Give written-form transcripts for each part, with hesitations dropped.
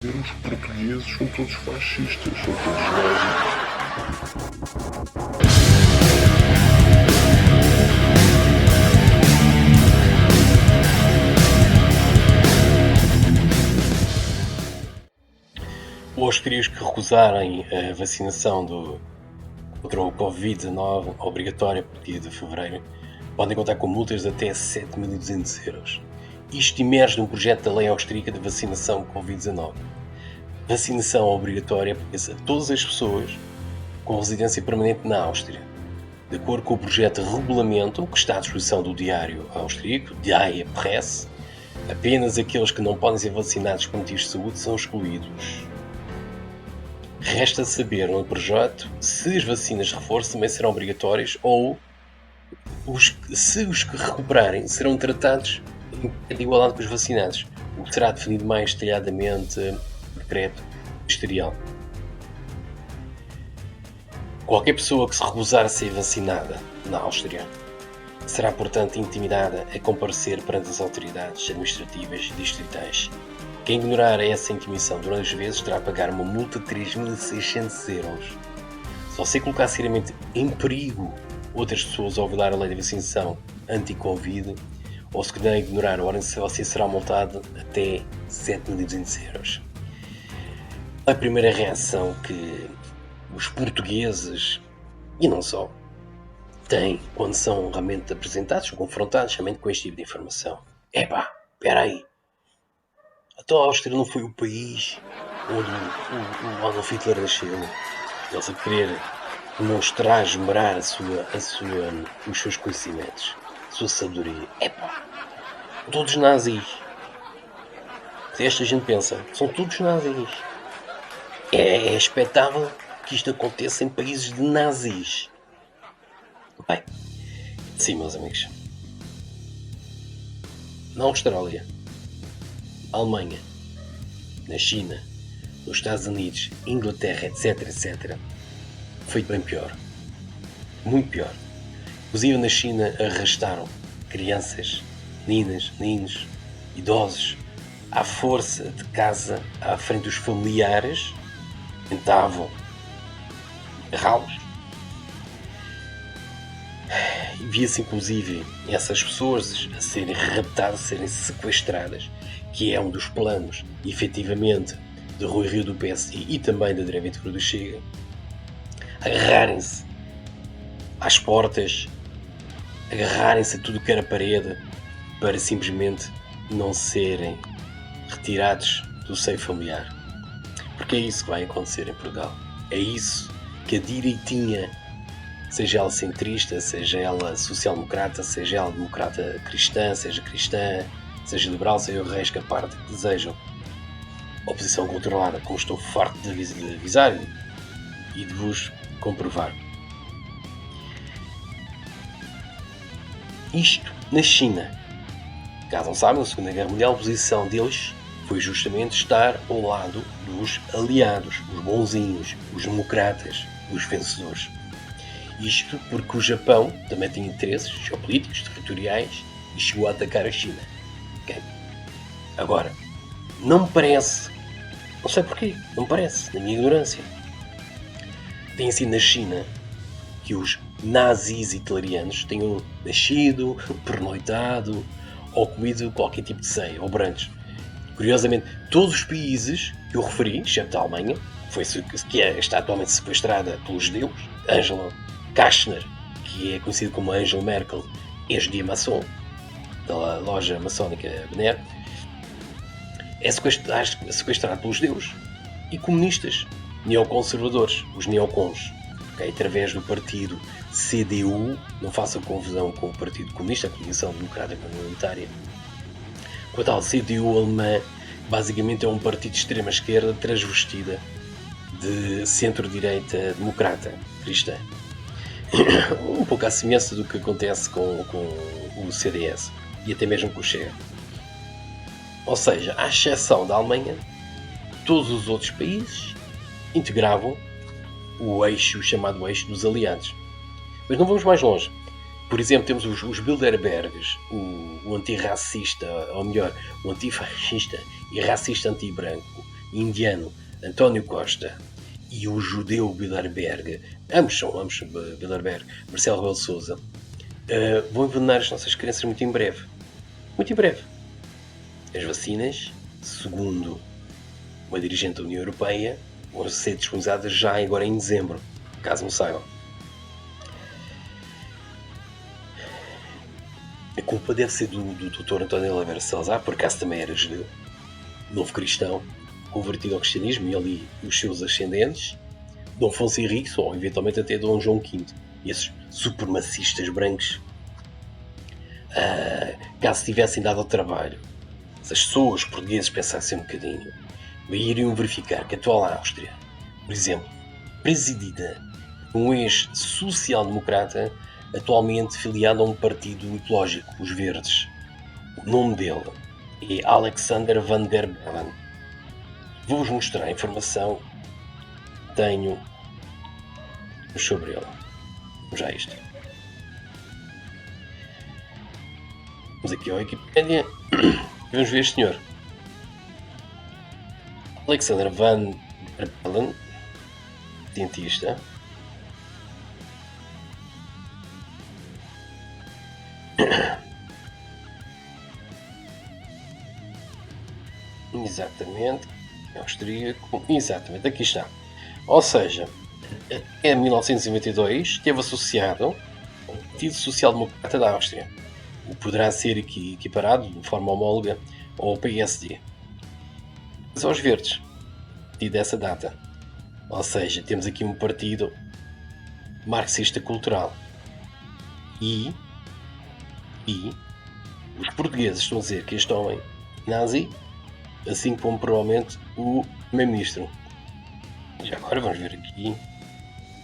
dizer os portugueses são todos fascistas, são todos nazis. Os austríacos que recusarem a vacinação contra o Covid-19 obrigatória a partir de fevereiro podem contar com multas de até 7.200 euros. Isto emerge num projeto da lei austríaca de vacinação Covid-19. Vacinação obrigatória aplica-se a todas as pessoas com residência permanente na Áustria. De acordo com o projeto de regulamento que está à disposição do diário austríaco, Die Presse, apenas aqueles que não podem ser vacinados por motivos de saúde são excluídos. Resta saber no projeto se as vacinas de reforço também serão obrigatórias ou se os que recuperarem serão tratados em igualdade com os vacinados, o que será definido mais detalhadamente no decreto ministerial. Qualquer pessoa que se recusar a ser vacinada na Áustria será, portanto, intimidada a comparecer perante as autoridades administrativas distritais. Quem ignorar essa intimidação durante as vezes terá a pagar uma multa de 3.600 euros. Se você colocar seriamente em perigo outras pessoas ao violar a lei de vacinação anti-Covid, ou se ignorar a ordem, você será multado até 7.200 euros. A primeira reação que os portugueses, e não só, têm quando são realmente apresentados ou confrontados realmente com este tipo de informação: epá, espera aí, a Áustria não foi o país onde o Adolf Hitler nasceu? Eles a querer demonstrar, esmerar os seus conhecimentos, a sua sabedoria. Epá, todos nazis. Esta gente pensa, são todos nazis. É expectável que isto aconteça em países de nazis. Bem, sim, meus amigos. Na Austrália, Alemanha, na China, nos Estados Unidos, Inglaterra, etc, foi bem pior. Muito pior. Inclusive na China arrastaram crianças, meninas, meninos, idosos, à força de casa, à frente dos familiares, tentavam agarrá-los. E via-se inclusive essas pessoas a serem raptadas, a serem sequestradas, que é um dos planos, efetivamente, de Rui Rio do PSD e também da direita do Chega, agarrarem-se às portas, agarrarem-se a tudo que era parede, para simplesmente não serem retirados do seio familiar. Porque é isso que vai acontecer em Portugal. É isso que a direitinha, seja ela centrista, seja ela social-democrata, seja ela democrata cristã, seja liberal, seja o resto, que a parte que desejam oposição controlada, como estou farto de avisar e de vos comprovar. Isto na China. Caso não sabem, na Segunda Guerra Mundial, a posição deles foi justamente estar ao lado dos aliados, os bonzinhos, os democratas, os vencedores. Isto porque o Japão também tinha interesses geopolíticos, territoriais, e chegou a atacar a China. Okay? Agora, não me parece, não sei porquê, não me parece, na minha ignorância, tem sido na China que os nazis italianos tenham nascido, pernoitado ou comido qualquer tipo de ceia ou brunch. Curiosamente, todos os países que eu referi, exceto a Alemanha, que está atualmente sequestrada pelos judeus, Angela Kastner, que é conhecido como Angela Merkel, ex-dia maçom, da loja maçónica Bener, é sequestrado pelos judeus e comunistas, neoconservadores, os neocons, okay? Através do partido CDU, não façam confusão com o Partido Comunista, a Coligação Democrática Comunitária. Com a tal CDU alemã, basicamente é um partido de extrema-esquerda transvestida de centro-direita democrata cristã. Um pouco à semelhança do que acontece com o CDS e até mesmo com o Chega. Ou seja, à exceção da Alemanha, todos os outros países integravam o chamado eixo dos aliados. Mas não vamos mais longe. Por exemplo, temos os Bilderbergs, o antirracista, ou melhor, o antifascista e racista anti-branco, indiano António Costa e o judeu Bilderberg, ambos Bilderberg, Marcelo Rebelo de Sousa, vão envenenar as nossas crianças muito em breve. Muito em breve. As vacinas, segundo uma dirigente da União Europeia, vão ser disponibilizadas já agora em dezembro, caso não saibam. A culpa deve ser do Dr. António Oliveira Salazar, por acaso também era judeu, novo cristão, convertido ao cristianismo, e ali os seus ascendentes, Dom Afonso Henriques, ou eventualmente até Dom João V, esses supremacistas brancos. Caso tivessem dado ao trabalho, se as pessoas portuguesas pensassem um bocadinho, iriam verificar que a atual Áustria, por exemplo, presidida por um ex-social-democrata, atualmente filiado a um partido ecológico, os Verdes. O nome dele é Alexander Van der Bellen. Vou-vos mostrar a informação que tenho sobre ele. Vamos já a isto. Vamos aqui ao Wikipedia e vamos ver este senhor. Alexander Van der Bellen, cientista, exatamente, austríaco, exatamente, aqui está. Ou seja, em 1992 esteve associado ao Partido Social Democrata da Áustria, o que poderá ser equiparado de forma homóloga ao PSD. Mas aos Verdes, a partir dessa data. Ou seja, temos aqui um partido marxista cultural. E os portugueses estão a dizer que este homem nazi, assim como provavelmente o primeiro-ministro. Já agora vamos ver aqui.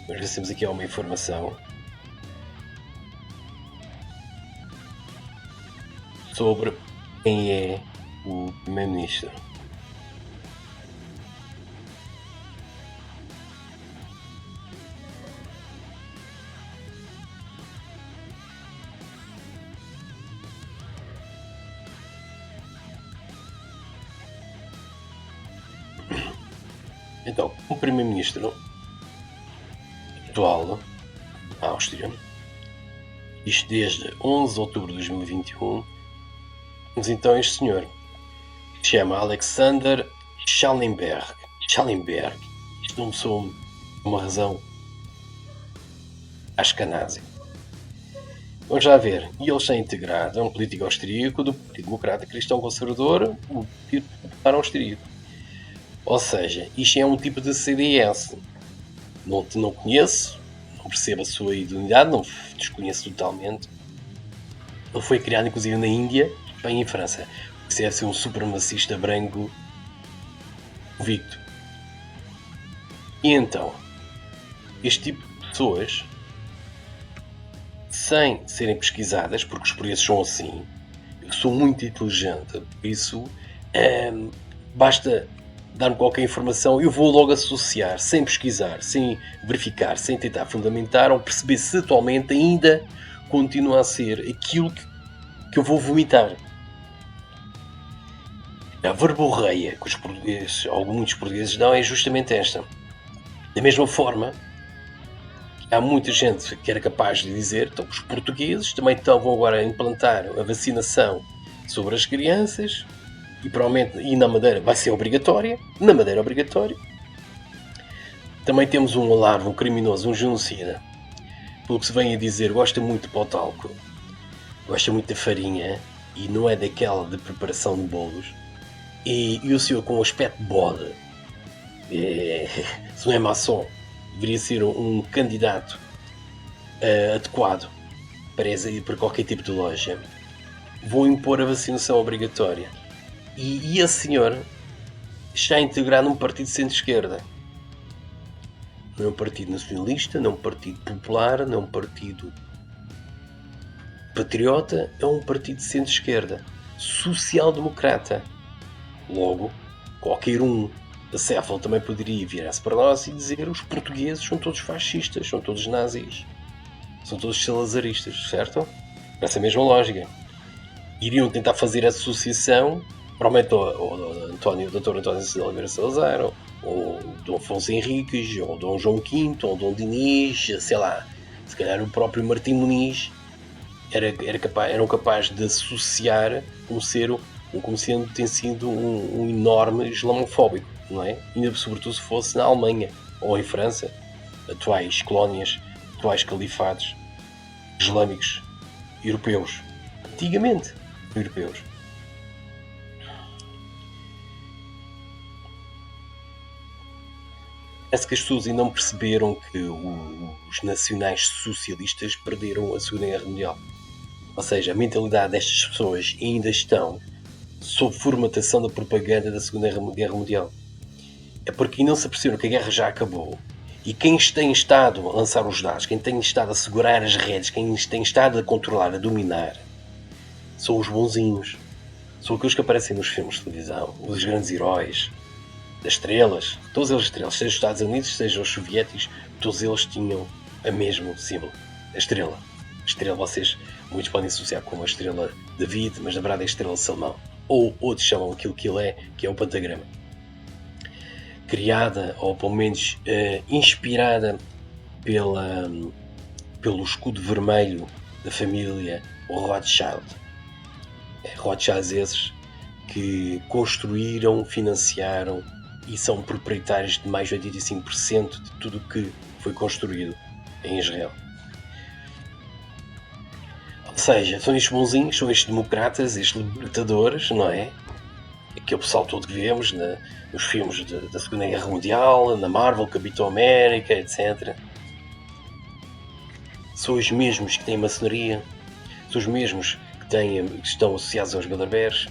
Vamos ver se temos aqui uma informação sobre quem é o primeiro-ministro. Então, o primeiro-ministro atual da Áustria, isto desde 11 de outubro de 2021, temos então este senhor, que se chama Alexander Schallenberg. Isto não sou uma razão ashkenazi. Vamos já ver. E ele está integrado a um político austríaco do Partido Democrata Cristão Conservador, o Partido Popular Austríaco. Ou seja, isto é um tipo de CDS. Não conheço, não percebo a sua idoneidade, não desconheço totalmente. Ele foi criado inclusive na Índia, Espanha e França. Porque deve ser um supremacista branco convicto. E então, este tipo de pessoas, sem serem pesquisadas, porque os preços são assim, eu sou muito inteligente, por isso basta dar-me qualquer informação, eu vou logo associar, sem pesquisar, sem verificar, sem tentar fundamentar, ou perceber se atualmente ainda continua a ser aquilo que eu vou vomitar. A verborreia que os portugueses, ou muitos portugueses dão, é justamente esta. Da mesma forma, há muita gente que era capaz de dizer que os portugueses também vão agora implantar a vacinação sobre as crianças, e provavelmente e na Madeira vai ser obrigatória. Na Madeira é obrigatório. Também temos um alarme, um criminoso, um genocida, pelo que se vem a dizer, gosta muito de pó de álcool, gosta muito da farinha e não é daquela de preparação de bolos. E o senhor com um aspecto de bode, se não é maçom, deveria ser um candidato adequado para qualquer tipo de loja. Vou impor a vacinação obrigatória. E a senhora está integrado num partido de centro-esquerda. Não é um partido nacionalista, não é um partido popular, não é um partido patriota, é um partido de centro-esquerda. Social-democrata. Logo, qualquer um da Cefal também poderia virar-se para nós e dizer os portugueses são todos fascistas, são todos nazis, são todos salazaristas, certo? Essa mesma lógica. Iriam tentar fazer a associação, provavelmente Dr. António de Oliveira Salazar, ou Dom Afonso Henriques, ou Dom João V, ou Dom Dinis, sei lá, se calhar o próprio Martim Muniz eram capazes de associar como tem sido um enorme islamofóbico, não é? Ainda sobretudo se fosse na Alemanha ou em França, atuais colónias, atuais califados islâmicos europeus, antigamente europeus. Parece que as pessoas ainda não perceberam que os nacionais socialistas perderam a Segunda Guerra Mundial. Ou seja, a mentalidade destas pessoas ainda estão sob formatação da propaganda da Segunda Guerra Mundial. É porque não se aperceberam que a guerra já acabou. E quem tem estado a lançar os dados, quem tem estado a segurar as redes, quem tem estado a controlar, a dominar, são os bonzinhos. São aqueles que aparecem nos filmes de televisão, os grandes heróis, das estrelas, todas elas estrelas, seja os Estados Unidos, seja os soviéticos, todos eles tinham a mesmo símbolo, a estrela. A estrela vocês, muitos podem associar com a estrela David, mas na verdade é a estrela de Salomão. Ou outros chamam aquilo que ele é, que é o pentagrama. Criada, ou pelo menos inspirada pelo escudo vermelho da família Rothschild. Rothschilds esses que construíram, financiaram e são proprietários de mais de 85% de tudo o que foi construído em Israel. Ou seja, são estes bonzinhos, são estes democratas, estes libertadores, não é? Aquele pessoal todo que vemos nos filmes da Segunda Guerra Mundial, na Marvel, Capitão América, etc. São os mesmos que têm maçonaria, são os mesmos que estão associados aos Bilderbergs.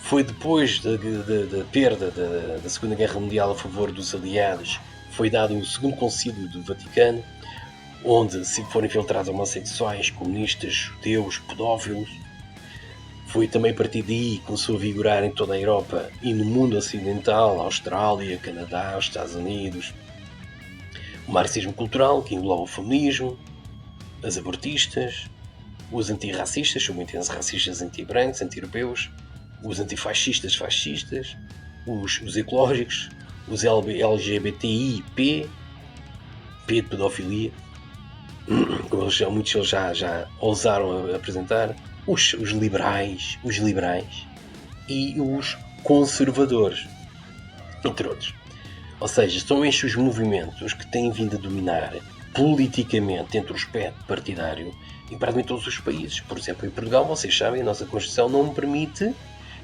Foi depois da perda da Segunda Guerra Mundial a favor dos aliados, foi dado o segundo concílio do Vaticano, onde se foram infiltrados homossexuais, comunistas, judeus, pedófilos. Foi também a partir daí que começou a vigorar em toda a Europa e no mundo ocidental, Austrália, Canadá, os Estados Unidos, o marxismo cultural, que engloba o feminismo, as abortistas, os antirracistas, são muito racistas anti-brancos, anti-europeus, os antifascistas, fascistas, os ecológicos, os LGBTI, P de pedofilia, como muitos deles já ousaram apresentar, os liberais e os conservadores, entre outros. Ou seja, são estes os movimentos que têm vindo a dominar politicamente entre o espectro partidário em praticamente todos os países. Por exemplo, em Portugal, vocês sabem, a nossa Constituição não permite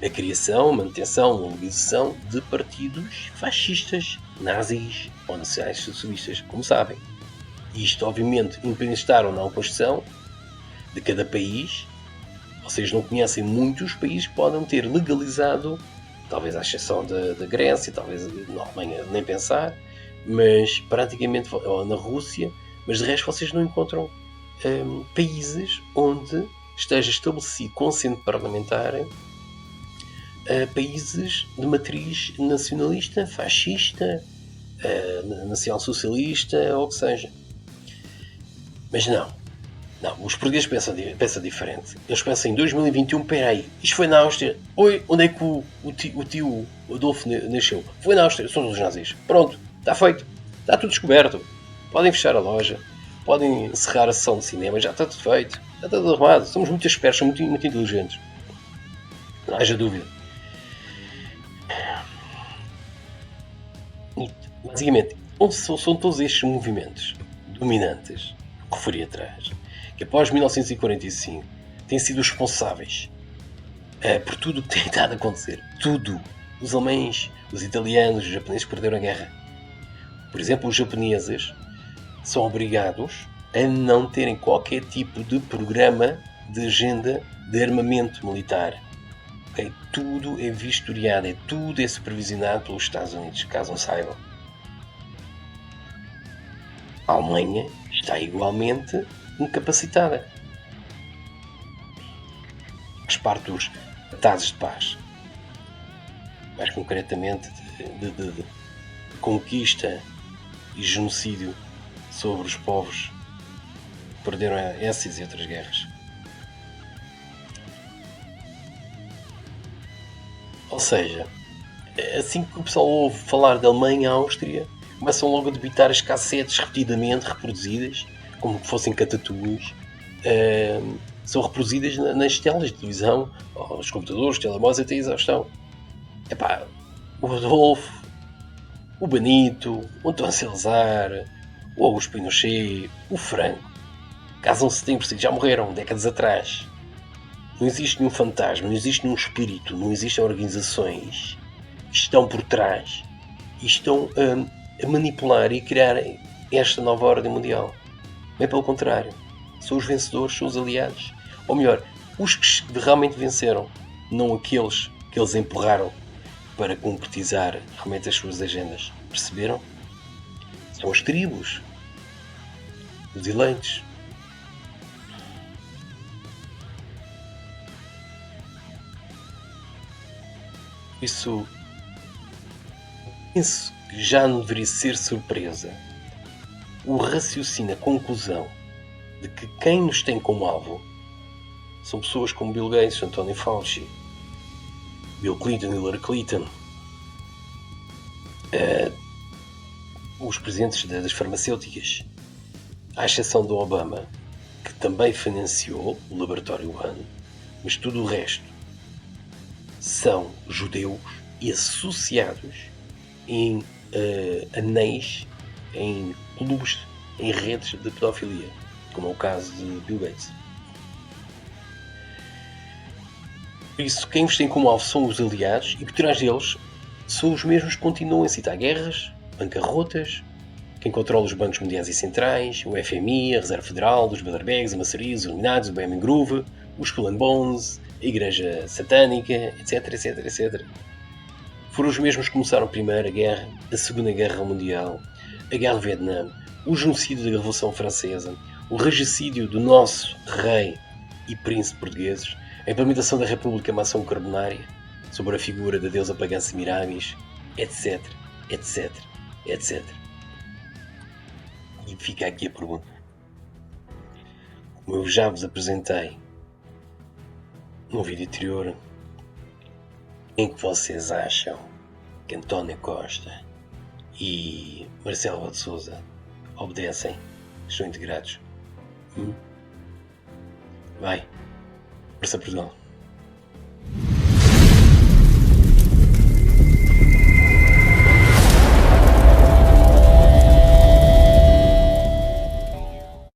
a criação, manutenção, legalização de partidos fascistas, nazis ou nacionais socialistas, como sabem. Isto, obviamente, independente de estar ou não a Constituição de cada país, vocês não conhecem muitos países que podem ter legalizado, talvez à exceção da Grécia, talvez na Alemanha nem pensar, mas praticamente, ou na Rússia, mas de resto vocês não encontram países onde esteja estabelecido consciente parlamentar países de matriz nacionalista, fascista, nacional-socialista, ou o que seja. Mas não, os portugueses pensam diferente. Eles pensam em 2021, peraí, isto foi na Áustria. Oi, onde é que o tio Adolfo nasceu? Foi na Áustria, são os nazis. Pronto, está feito, está tudo descoberto. Podem fechar a loja, podem encerrar a sessão de cinema, já está tudo feito, já está tudo arrumado. Somos muito espertos, somos muito inteligentes. Não haja dúvida. Basicamente, são todos estes movimentos dominantes que referi atrás, que após 1945 têm sido responsáveis por tudo o que tem estado a acontecer. Tudo. Os alemães, os italianos, os japoneses perderam a guerra. Por exemplo, os japoneses são obrigados a não terem qualquer tipo de programa de agenda de armamento militar. Okay? Tudo é vistoriado, tudo é supervisionado pelos Estados Unidos, caso não saibam. A Alemanha está igualmente incapacitada. Faz parte dos tratados de paz. Mais concretamente, de conquista e genocídio sobre os povos que perderam essas e outras guerras. Ou seja, assim que o pessoal ouve falar da Alemanha e Áustria, começam logo a debitar as cassetes repetidamente reproduzidas, como que fossem catatuas. São reproduzidas nas telas de televisão, os computadores, os telemóveis até exaustão. Epá, o Rodolfo, o Benito, o António Salazar, o Augusto Pinochet, o Franco, casam-se sempre, já morreram décadas atrás. Não existe nenhum fantasma, não existe nenhum espírito, não existem organizações que estão por trás e estão a manipular e criar esta nova ordem mundial. Bem pelo contrário, são os vencedores, são os aliados. Ou melhor, os que realmente venceram, não aqueles que eles empurraram para concretizar realmente as suas agendas. Perceberam? São as tribos, os eleitos. Isso, penso que já não deveria ser surpresa. O raciocínio, a conclusão de que quem nos tem como alvo são pessoas como Bill Gates, Anthony Fauci, Bill Clinton, Hillary Clinton, os presidentes das farmacêuticas, à exceção do Obama, que também financiou o Laboratório One, mas tudo o resto são judeus e associados em anéis, em clubes, em redes de pedofilia, como é o caso de Bill Gates. Por isso, quem os tem como alvo são os aliados e por trás deles são os mesmos que continuam a incitar guerras, bancarrotas, quem controla os bancos mundiais e centrais, o FMI, a Reserva Federal, os Bilderbergs, a maçarias, os Illuminati, o Bohemian Grove, os Skull and Bones, a Igreja Satânica, etc, etc, etc. Foram os mesmos que começaram a Primeira Guerra, a Segunda Guerra Mundial, a Guerra do Vietnã, o genocídio da Revolução Francesa, o regicídio do nosso rei e príncipe portugueses, a implementação da República Maçom Carbonária, sobre a figura da deusa pagã Semiramis, etc, etc, etc. E fica aqui a pergunta. Como eu já vos apresentei no vídeo anterior, em que vocês acham que António Costa e Marcelo de Sousa obedecem, estão integrados? Vai, força Portugal.